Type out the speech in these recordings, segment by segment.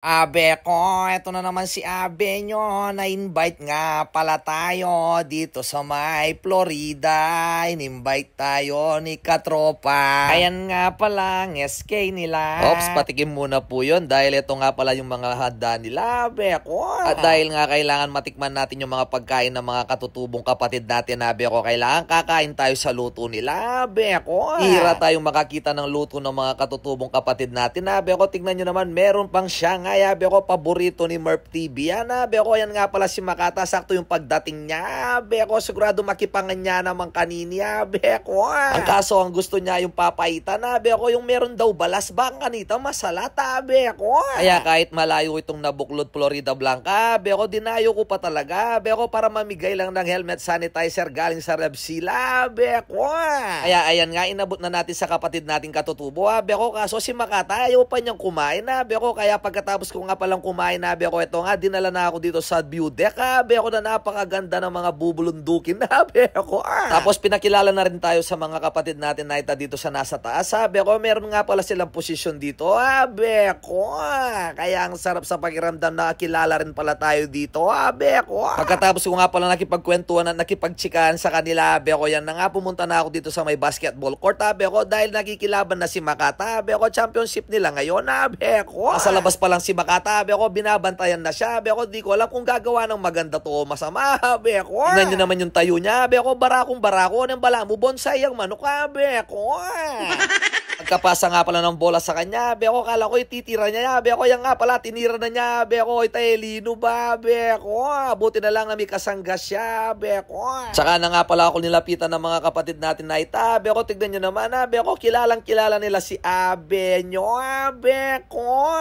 Abe ko, eto na naman si Abe nyo. Na-invite nga pala tayo dito sa may Florida. In-invite tayo ni Katropa. Ayan nga pala ang SK nila. Ops, patikim muna po yun dahil ito nga pala yung mga handa nila, Abe ko. At dahil nga kailangan matikman natin yung mga pagkain ng mga katutubong kapatid natin, Abe ko, kailangan kakain tayo sa luto nila, Abe ko. Hira tayong makakita ng luto ng mga katutubong kapatid natin, Abe ko. Tignan nyo naman, meron pang Shanghai. Abe ko, paborito ni Murph TV. Yan, Abe ko, yan nga pala si Makata. Sakto yung pagdating niya, Abe ko. Sigurado makipangan niya naman kanini, Abe ko. Ang kaso, ang gusto niya yung papaitan, Abe ko, yung meron daw balas. Baka kanita masalat, Abe ko. Kaya kahit malayo itong nabuklod Florida Blanca, Abe ko, dinayo ko pa talaga, Abe ko, para mamigay lang ng helmet sanitizer galing sa Revsila, Abe ko. Kaya ayan nga, inabot na natin sa kapatid nating katutubo, Abe ko. Kaso si Makata, ayaw pa niyang kumain, Abe ko. Kaya pagkatapos ko nga palang kumain, Abe ko, ito nga, dinala na ako dito sa view deck, Abe ko, na napakaganda ng mga bubulundukin, Abe ko. Tapos pinakilala na rin tayo sa mga kapatid natin na ita dito sa nasa taas, Abe ko. Meron nga pala silang posisyon dito, Abe ko. Kaya ang sarap sa pakiramdam na kilala rin pala tayo dito, Abe ko. Pagkatapos ko nga pala nakipagkwentuhan at nakipagtsikahan sa kanila, Abe ko, yan na nga, pumunta na ako dito sa may basketball court, Abe ko, dahil nakikilaban na si Makata, Abe ko. Championship nila ngayon, Abe ko. Sa labas pa lang si Makata, Abe ko, binabantayan na siya, Abe ko. Di ko alam kung gagawa ng maganda to o masama, Abe ko. Tingnan nyo naman yung tayo niya, Abe ko. Barakong barako ng bala mo, bonsai ang manok, Abe ko. Pagkapasa nga pala ng bola sa kanya, Abe ko, kala ko ititira niya, Abe ko. Yan nga pala, tinira na niya, Abe ko. Lino ba, Abe ko? Buti na lang na may kasanggas siya, Abe ko. Tsaka na nga pala ako nilapitan ng mga kapatid natin na ita, Abe ko. Tignan nyo naman, Abe ko. Kilalang kilala nila si Abe nyo, Abe ko.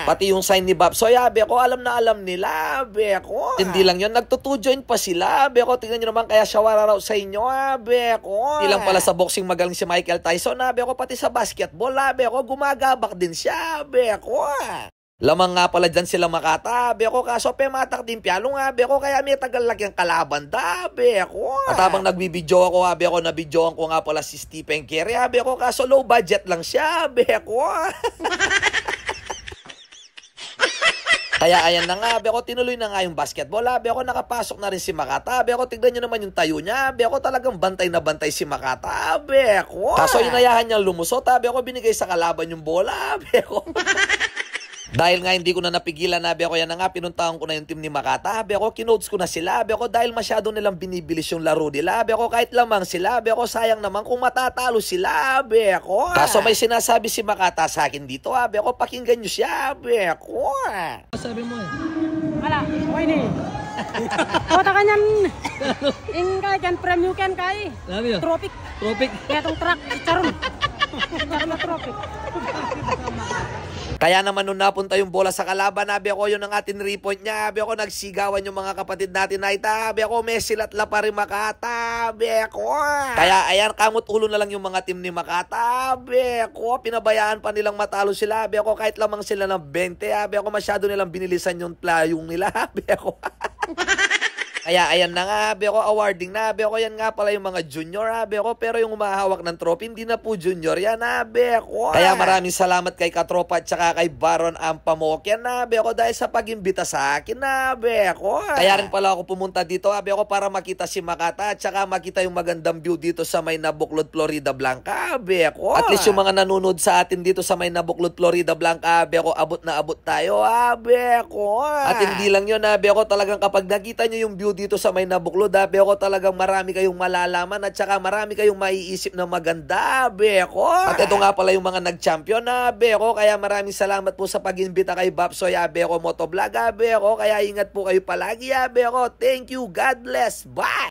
Pati yung sign ni Babsoy, Abe ko, alam na alam nila, Abe ko. Hindi lang yun, nagtutujoin pa sila, Abe ko. Tignan nyo naman, kaya shawara raw sa inyo, Abe ko. Hindi lang pala sa boxing magaling si Michael Tyson, Abe ko, pati sa basketball, Abe ko, gumagabak din siya, Abe ko. Lamang nga pala dyan sila Makata, Abe ko, kaso pematak din piyalo nga, Abe ko, kaya may tagal lagi ang kalaban da, Abe ko. At habang nagbibidyo ako, Abe ko, nabidyoan ko nga pala si Stephen Curry, Abe ko, kaso low budget lang siya, Abe ko. Kaya ayan na nga, Abe ko, tinuloy na nga yung basketball, Abe ko, nakapasok na rin si Makata, Abe ko, tignan nyo naman yung tayo niya, Abe ko, talagang bantay na bantay si Makata, Abe ko. Kaso inayahan niyang lumusot, Abe ko, binigay sa kalaban yung bola, Abe ko. Dahil nga hindi ko na napigilan, Abe ko, yan na nga, pinuntahan ko na yung team ni Makata, Abe ko, kinodes ko na sila, Abe ko, dahil masyado nilang binibilis yung laro nila, Abe ko, kahit lamang sila, Abe ko, sayang naman kung matatalo sila, Abe ko. Kaso may sinasabi si Makata sa akin dito, Abe ko, pakinggan nyo siya, Abe ko. Sabi mo eh. Wala, okay ni. Kota kanyan, ingkay kan premium kan kay. Sabi yun? Tropic. Tropic. Kaya tong truck, charon. Charon na tropic. Kaya naman nung napunta yung bola sa kalaban, Abe ko, yun ang ating 3-point niya, Abe ko, nagsigawan yung mga kapatid natin na ita, Abe ko, may silatla pa rin Makata, Abe ko. Kaya ayan, kamot ulo na lang yung mga team ni Makata, Abe ko, pinabayaan pa nilang matalo sila, Abe ko, kahit lamang sila ng 20, Abe ko, masyado nilang binilisan yung playong nila, Abe ko. Kaya ayan na nga, Abe ko, awarding na, Abe ko, yan nga pala yung mga junior, Abe ko, pero yung umahawak ng trophy, hindi na po junior yan, Abe ko. Kaya maraming salamat kay Katropa at saka kay Baron Ampamokyan, Abe ko, dahil sa pag-imbita sa akin, Abe ko. Kaya rin pala ako pumunta dito, Abe ko, para makita si Makata at saka makita yung magandang view dito sa may Nabuklod, Florida Blanca, Abe ko. At least yung mga nanonood sa atin dito sa may Nabuklod, Florida Blanca, Abe ko, abot na abot tayo, Abe ko. At hindi lang yun, Abe ko, talagang kapag nakita nyo yung view dito sa may Nabuklod, Abe ko, talagang marami kayong malalaman at saka marami kayong maiisip na maganda, Abe ko. At ito nga pala yung mga nag-champion, Abe ko, kaya maraming salamat po sa pag-imbita kay Babsoy, Abe ko, Motovlog, Abe ko, kaya ingat po kayo palagi, Abe ko. Thank you, God bless, bye!